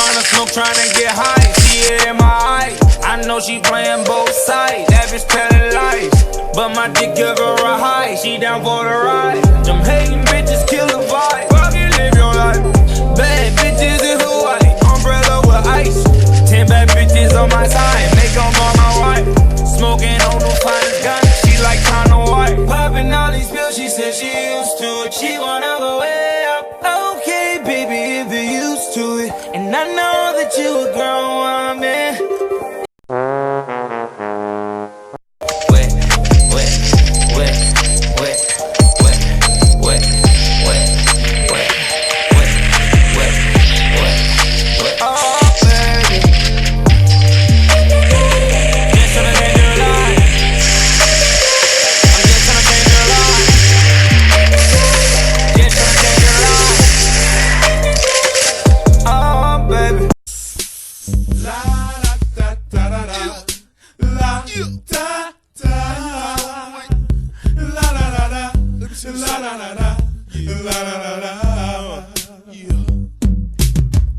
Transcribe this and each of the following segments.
tryna smoke, tryna get high. See it in my eyes. I know she playing both sides. That bitch telling lies, but my dick give her a high. She down for the ride. Them hating bitches kill the vibe. Fuck it, live your life. Bad bitches in Hawaii, umbrella with ice. 10 bad bitches on my side, make them all my wife. Smoking on the finest gun, she like China White. Popping all these pills, she said she used to it. She wanna go way up. Okay, baby, if you're used to it, and I know that you a grown woman.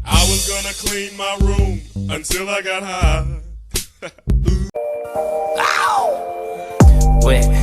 I was gonna clean my room until I got high. Wait.